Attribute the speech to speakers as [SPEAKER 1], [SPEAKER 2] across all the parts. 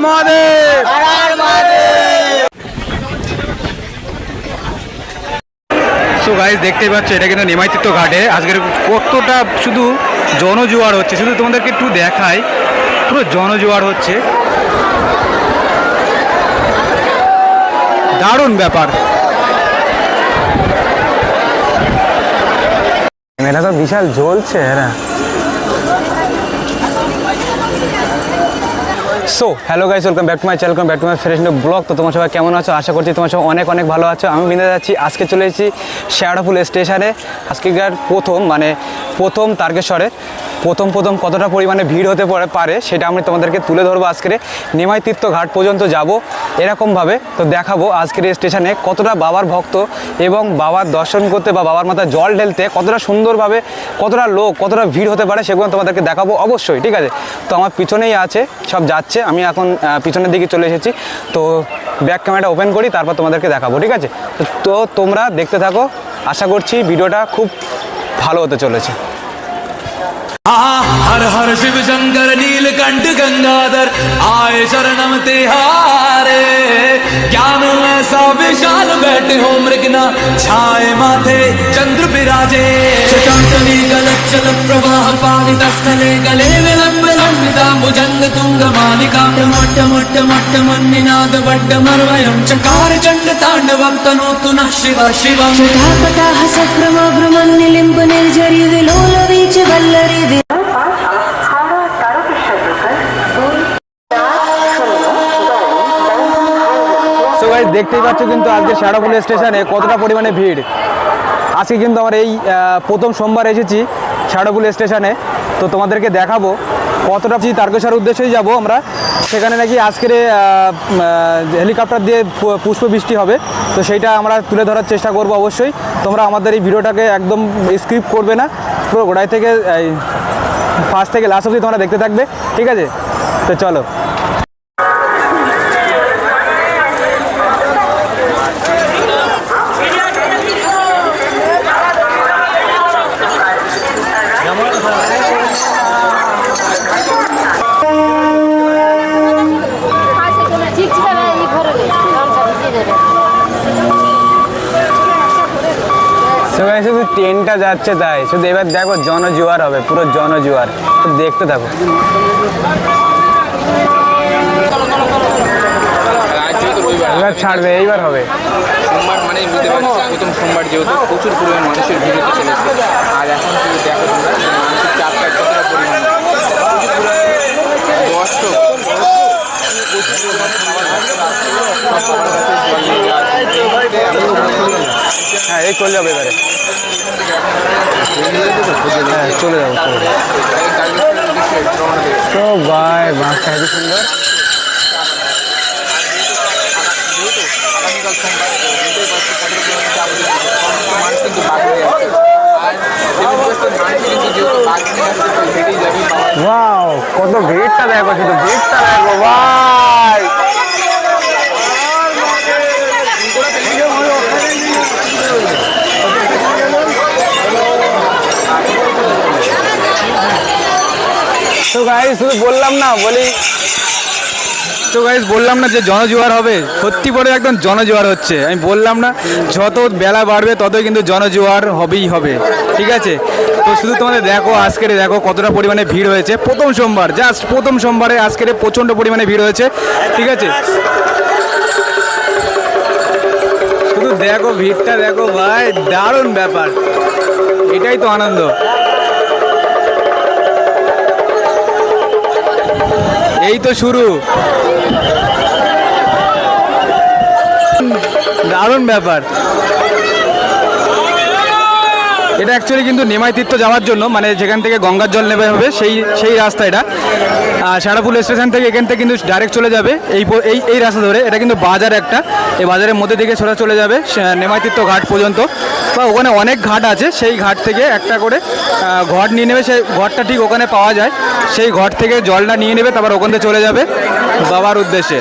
[SPEAKER 1] Mahadev. So guys দেখতেই পাচ্ছ এটা কিন্তু নিমাইতীর্থ ঘাটে আজকের কতটা শুধু জনজোয়ার হচ্ছে, শুধু তোমাদেরকে একটু দেখাই, পুরো জনজোয়ার হচ্ছে, দারুণ ব্যাপার। মেলা তো বিশাল জ্বলছে না। So hello guys, welcome back to my channel, back to my fresh blog. তো তোমার সবাই কেমন আছো? আশা করছি তোমার সবাই অনেক অনেক ভালো আছো। আমি বিন্দা যাচ্ছি, আজকে চলে এসেছি শেওড়াফুল স্টেশনে। আজকেকার প্রথম তারকেশ্বরে প্রথম কতটা পরিমাণে ভিড় হতে পারে সেটা আমি তোমাদেরকে তুলে ধরবো। আজকের নিমাইতীর্থ ঘাট পর্যন্ত যাব এরকমভাবে, তো দেখাবো আজকের স্টেশনে কতটা বাবার ভক্ত এবং বাবার দর্শন করতে বা বাবার মাথায় জল ঢেলতে কতটা সুন্দরভাবে, কতটা লোক, কতটা ভিড় হতে পারে সেগুলো তোমাদেরকে দেখাবো অবশ্যই, ঠিক আছে? তো আমার পিছনেই আছে, সব যাচ্ছে, আমি এখন পিছনের দিকে চলে এসেছি। তো ব্যাক ক্যামেরাটা ওপেন করি, তারপর তোমাদেরকে দেখাবো, ঠিক আছে? তো তোমরা দেখতে থাকো, আশা করছি ভিডিওটা খুব ভালো হতে চলেছে।
[SPEAKER 2] हर हर शिव शंकर नीलकंठ गंगाधर आए शरणम तिहारे, ज्ञान ऐसा विशाल बैठे हो मृगना छाए माथे चंद्र विराजे, शतांतनी गलच्चल प्रवाह पावित स्थले गले विलंब लंबिता भुजंग तुंग मालिका, मोट्ट मोट्ट मोट्ट मन्निनाद वड्ड मर्वयं चकार चंड तांडवं तनोतु नः शिव शिवं,
[SPEAKER 3] पटापटाः सक्रमाभ्रमन्निलिम्ब निर्झरि विलोल वीच वल्लरि।
[SPEAKER 1] সো গাইস দেখতেই পাচ্ছ কিন্তু আজকে শেওড়াফুল স্টেশনে কতটা পরিমাণে ভিড়। আজকে কিন্তু আমরা এই প্রথম সোমবার এসেছি শেওড়াফুল স্টেশনে, তো তোমাদেরকে দেখাবো কতটা। তারকেশ্বর উদ্দেশ্যেই যাব আমরা, সেখানে নাকি আজকের হেলিকপ্টার দিয়ে পুষ্প বৃষ্টি হবে, তো সেইটা আমরা তুলে ধরার চেষ্টা করব অবশ্যই। তোমরা আমাদের এই ভিডিওটাকে একদম স্কিপ করবে না, পুরো গোড়ায় থেকে ফার্স্ট থেকে লাস্ট অবধি তোমরা দেখতে থাকবে, ঠিক আছে? তো চলো। শুধু ট্রেনটা যাচ্ছে তাই, শুধু এবার দেখো জনজোয়ার হবে, পুরো জনজোয়ার, দেখতে থাকো। এবার ছাড়বে, এইবার হবে
[SPEAKER 4] সোমবার মানে বুঝতে পারছি প্রথম সোমবার, যেহেতু প্রচুর পরিমাণ মানুষের ভিড় হতে চলেছে। আর এখন শুধু দেখো তোমরা মানুষের চাপটা কতটা পরিমাণ, দর্শক
[SPEAKER 1] হ্যাঁ এই চলে যাবে এবারে, হ্যাঁ চলে যাবো। তো ভাই বাসটা হেবি সুন্দর। ওয়াও কত ভিড়টা দেখো, শুধু ভিড়টা দেখো ভাই। তো গাইস শুধু বললাম না যে জনজোয়ার হবে, সত্যি করে একদম জনজোয়ার হচ্ছে। আমি বললাম না, যত বেলা বাড়বে ততই কিন্তু জনজোয়ার হবেই হবে, ঠিক আছে? তো শুধু তোমাদের দেখো কতটা পরিমাণে ভিড় হয়েছে। প্রথম সোমবার, জাস্ট প্রথম সোমবারে আজকের প্রচণ্ড পরিমাণে ভিড় হয়েছে, ঠিক আছে? শুধু দেখো ভিড়টা দেখো ভাই, দারুণ ব্যাপার, এটাই তো আনন্দ। এই তো শুরু, দারুণ ব্যাপার। এটা অ্যাকচুয়ালি কিন্তু নিমাইতীর্থ যাওয়ার জন্য, মানে যেখান থেকে গঙ্গার জল নেবে হবে সেই রাস্তা এটা। শেওড়াফুল স্টেশন থেকে এখান থেকে কিন্তু ডাইরেক্ট চলে যাবে এই রাস্তা ধরে। এটা কিন্তু বাজার একটা, এই বাজারের মধ্যে দিকে চলে যাবে নিমাইতীর্থ ঘাট পর্যন্ত। বা ওখানে অনেক ঘাট আছে, সেই ঘাট থেকে একটা করে ঘট নিয়ে নেবে। সেই ঘরটা ঠিক ওখানে পাওয়া যায়, সেই ঘর থেকে জলটা নিয়ে নেবে, তারপর ওখান থেকে চলে যাবে বাবার উদ্দেশ্যে।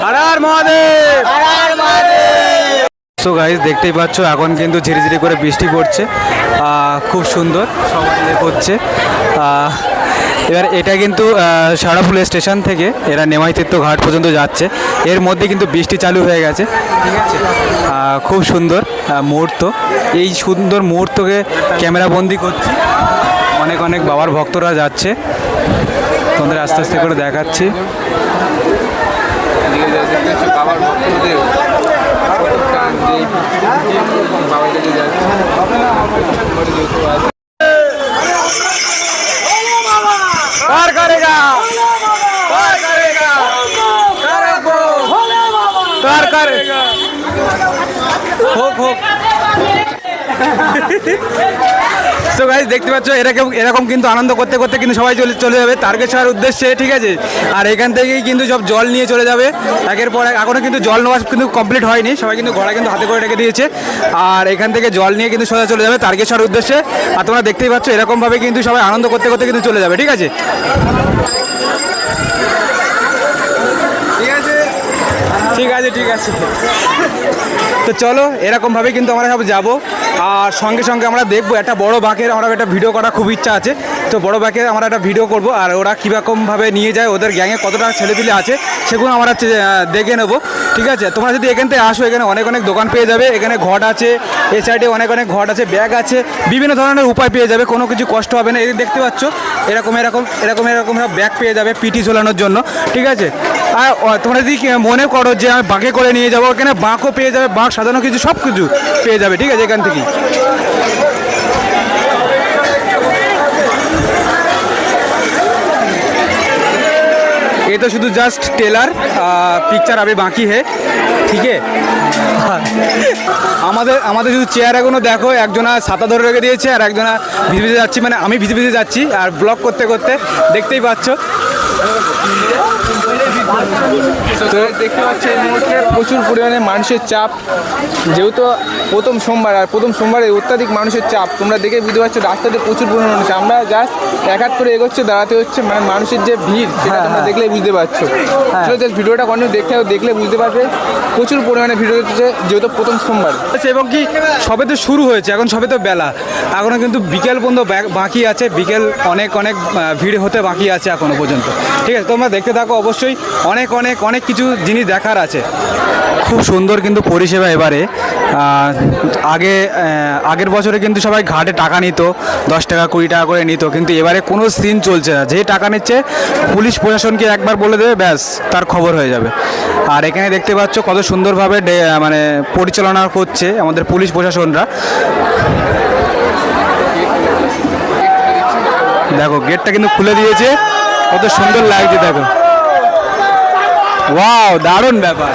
[SPEAKER 1] হর হর মহাদেব।
[SPEAKER 3] हर हर महादेव।
[SPEAKER 1] সো সো গাইস দেখতেই পাচ্ছ এখন কিন্তু ঝিরিঝিরি করে বৃষ্টি পড়ছে, খুব সুন্দর সবাই হচ্ছে। এবার এটা কিন্তু শেওড়াফুল স্টেশন থেকে এরা নেমাইতীর্থ ঘাট পর্যন্ত যাচ্ছে, এর মধ্যে কিন্তু বৃষ্টি চালু হয়ে গেছে, ঠিক আছে। খুব সুন্দর মুহূর্ত, এই সুন্দর মুহূর্তকে ক্যামেরা বন্দি করছি। অনেক অনেক বাবার ভক্তরা যাচ্ছে, তোমাদের আস্তে আস্তে করে দেখাচ্ছি।
[SPEAKER 4] বাবার ভক্তদের বাবার কাছে যাচ্ছে।
[SPEAKER 1] पार करेगा, पार करेगा, पार करेगा, হোক হোক। সো গাইস দেখতে পাচ্ছ এরকম কিন্তু আনন্দ করতে করতে কিন্তু সবাই চলে যাবে তারকেশ্বর উদ্দেশ্যে, ঠিক আছে। আর এখান থেকেই কিন্তু সব জল নিয়ে চলে যাবে একের পর এক। এখনও কিন্তু জল নেওয়া কিন্তু কমপ্লিট হয়নি, সবাই কিন্তু ঘোড়া কিন্তু হাতে করে রেখে দিয়েছে। আর এখান থেকে জল নিয়ে কিন্তু সোজা চলে যাবে তারকেশ্বর উদ্দেশ্যে। আর তোমরা দেখতেই পাচ্ছ এরকমভাবে কিন্তু সবাই আনন্দ করতে করতে কিন্তু চলে যাবে, ঠিক আছে। ঠিক আছে ঠিক আছে, তো চলো এরকমভাবে কিন্তু আমরা সব যাবো। আর সঙ্গে সঙ্গে আমরা দেখবো একটা বড় বাঘের আমরা একটা ভিডিও করার খুব ইচ্ছা আছে, তো বড় বাঘের আমরা একটা ভিডিও করব। আর ওরা কীরকমভাবে নিয়ে যায়, ওদের গ্যাংয়ে কতটা ছেলেপিলে আছে সেগুলো আমরা দেখে নেবো, ঠিক আছে। তোমরা যদি এখান থেকে আসো, এখানে অনেক অনেক দোকান পেয়ে যাবে, এখানে ঘট আছে, এই সাইডে অনেক অনেক ঘট আছে, ব্যাগ আছে, বিভিন্ন ধরনের উপায় পেয়ে যাবে, কোনো কিছু কষ্ট হবে না। এই দেখতে পাচ্ছ এরকম এরকম এরকম এরকম সব ব্যাগ পেয়ে যাবে পিটি ঝোলানোর জন্য, ঠিক আছে। আর তোমরা যদি মনে করো যে আমি বাঁকে করে নিয়ে যাবো, এখানে বাঁকও পেয়ে যাবে, বাঁক সাজানো কিছু সব কিছু পেয়ে যাবে, ঠিক আছে, এখান থেকেই। ये तो শুধু জাস্ট টেলার, পিকচার আবে বাকি হে, ঠিক আছে। আমাদের শুধু চেয়ার এখনো দেখো, একজনা ছাতা ধরে রেখে দিয়েছে আর একজনা ভিজে ভিজে যাচ্ছি, মানে আমি ভিজে ভিজে যাচ্ছি আর ব্লগ করতে করতে, দেখতেই পাচ্ছ।
[SPEAKER 4] তো দেখতে পাচ্ছি এই মুহূর্তে প্রচুর পরিমাণে মানুষের চাপ, যেহেতু প্রথম সোমবার, আর প্রথম সোমবারে অত্যাধিক মানুষের চাপ তোমরা দেখে বুঝতে পারছো। রাস্তাতে প্রচুর পরিমাণে মানুষ, আমরা জাস্ট এক হাত করে এগোচ্ছে, দাঁড়াতে হচ্ছে, মানে মানুষের যে ভিড় সেটা তোমরা দেখলেই বুঝতে পারছো। জাস্ট ভিডিওটা কন্টিনিউ দেখলে বুঝতে পারবে প্রচুর পরিমাণে ভিড় হচ্ছে, যেহেতু প্রথম সোমবার।
[SPEAKER 1] এবং কি সবে তো শুরু হয়েছে, এখন সবে তো বেলা, এখনও কিন্তু বিকেল পর্যন্ত বাকি আছে, বিকেল অনেক অনেক ভিড় হতে বাকি আছে এখনও পর্যন্ত, ঠিক আছে। তোমরা দেখতে থাকো, অবশ্যই অনেক অনেক অনেক কিছু জিনিস দেখার আছে। খুব সুন্দর কিন্তু পরিষেবা এবারে। আগের বছরে কিন্তু সবাই ঘাটে টাকা নিত, 10 টাকা 20 টাকা করে নিত, কিন্তু এবারে কোনো সিন চলছে না, যে টাকা নিচ্ছে পুলিশ প্রশাসনকে একবার বলে দেবে, ব্যাস তার খবর হয়ে যাবে। আর এখানে দেখতে পাচ্ছ কত সুন্দরভাবে মানে পরিচালনা করছে আমাদের পুলিশ প্রশাসনরা। দেখো গেটটা কিন্তু খুলে দিয়েছে, কত সুন্দর লাগছে, দেখো ওয়াও, দারুণ ব্যাপার।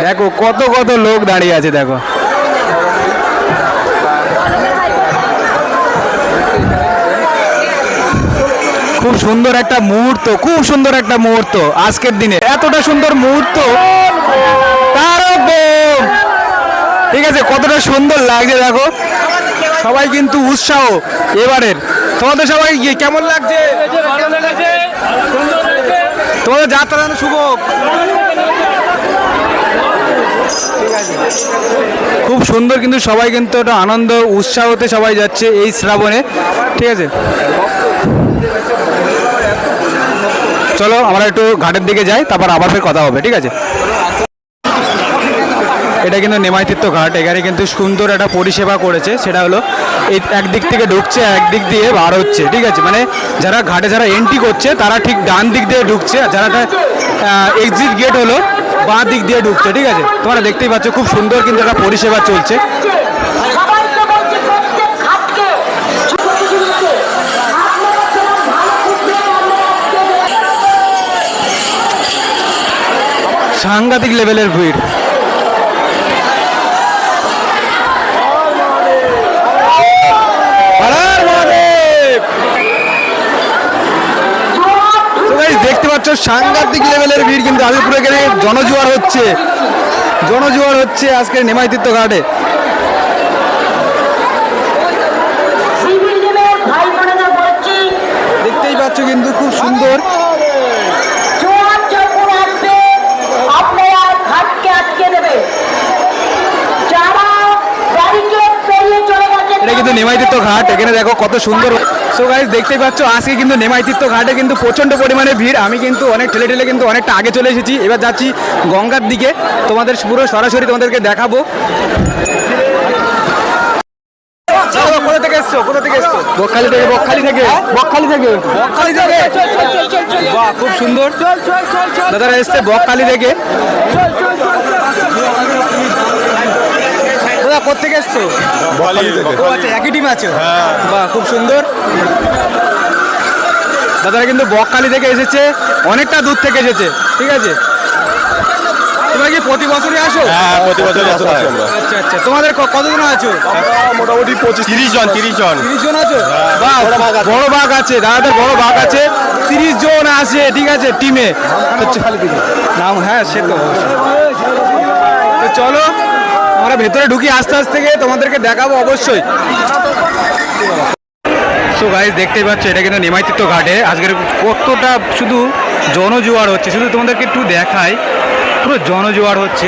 [SPEAKER 1] দেখো কত কত লোক দাঁড়িয়ে আছে, দেখো খুব সুন্দর একটা মুহূর্ত, খুব সুন্দর একটা মুহূর্ত আজকের দিনে, এতটা সুন্দর মুহূর্ত, ঠিক আছে, কতটা সুন্দর লাগছে দেখো। সবাই কিন্তু উৎসাহ এবারের। তোমাদের সবাই কেমন লাগছে? তোমাদের যাত্রা শুভ হোক। খুব সুন্দর, কিন্তু সবাই কিন্তু একটা আনন্দ উৎসাহতে সবাই যাচ্ছে এই শ্রাবণে, ঠিক আছে। চলো আমরা একটু ঘাটের দিকে যাই, তারপর আবার ফের কথা হবে, ঠিক আছে। এটা কিন্তু নেমাইতীর্থ ঘাট, এখানে কিন্তু সুন্দর একটা পরিষেবা করেছে, সেটা হলো এই একদিক থেকে ঢুকছে, একদিক দিয়ে বার হচ্ছে, ঠিক আছে। মানে যারা ঘাটে যারা এন্ট্রি করছে তারা ঠিক ডান দিক দিয়ে ঢুকছে, আর যারা এক্সিট গেট হলো বাঁ দিক দিয়ে ঢুকছে, ঠিক আছে। তোমরা দেখতেই পাচ্ছ খুব সুন্দর কিন্তু একটা পরিষেবা চলছে। সাংঘাতিক লেভেলের ভিড়। দেখতে পাচ্ছ সাংঘাতিক লেভেলের ভিড়, কিন্তু আদিপুরে গেলে জনজোয়ার হচ্ছে আজকে নেমাইতীর্থ ঘাটে। দেখতেই পাচ্ছ কিন্তু খুব সুন্দর কিন্তু নেমাইতীর্থ ঘাট, এখানে দেখো কত সুন্দর। সো গাইস দেখতেই পাচ্ছ আজকে কিন্তু নেমাইতীর্থ ঘাটে কিন্তু প্রচণ্ড পরিমাণে ভিড়। আমি কিন্তু অনেক ঠেলে ঠেলে কিন্তু অনেকটা আগে চলে এসেছি, এবার যাচ্ছি গঙ্গার দিকে, তোমাদের পুরো সরাসরি তোমাদেরকে দেখাবো। কোথা থেকে এসছো? কোথা থেকে এসছো? বকখালি থেকে। বকখালি থেকে? বকখালি থেকে। বকখালি থেকে? বাহ, খুব সুন্দর। দাদারা এসছে বকখালি থেকে। দাদা কোথেকে এসছো?
[SPEAKER 5] বকখালি থেকে।
[SPEAKER 1] ও আচ্ছা, একই টিম আছে। বাহ, খুব সুন্দর। দাদারা কিন্তু বকখালি থেকে এসেছে, অনেকটা দূর থেকে এসেছে, ঠিক আছে। তোমরা কি প্রতি বছরই আসো?
[SPEAKER 5] হ্যাঁ, প্রতি বছর আসি আমরা।
[SPEAKER 1] আচ্ছা আচ্ছা, তোমাদের কতজন আছো?
[SPEAKER 5] মোটামুটি 30 জন।
[SPEAKER 1] 30 জন আছো? বাহ, বড় ভাগ আছে, দাদাদের বড় ভাগ আছে, 30 জন আছে, ঠিক আছে টিমে। নাম হ্যাঁ সে তো অবশ্যই। তো চলো আমরা ভেতরে ঢুকি আস্তে আস্তে, থেকে তোমাদেরকে দেখাবো অবশ্যই। সো গাইস দেখতেই পাচ্ছ এটা কিন্তু নেমাইতীর্থ ঘাটে আজকের কতটা শুধু জনজোয়ার হচ্ছে, শুধু তোমাদেরকে একটু দেখাই, পুরো জনজোয়ার হচ্ছে,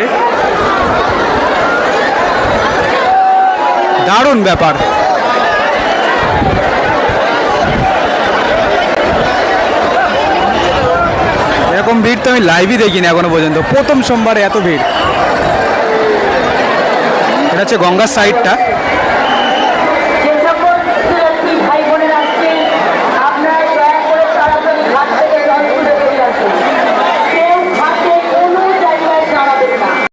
[SPEAKER 1] দারুণ ব্যাপার। এরকম ভিড় তো আমি লাইভই দেখিনি এখনো পর্যন্ত, প্রথম সোমবারে এত ভিড়। এটা হচ্ছে গঙ্গার সাইডটা।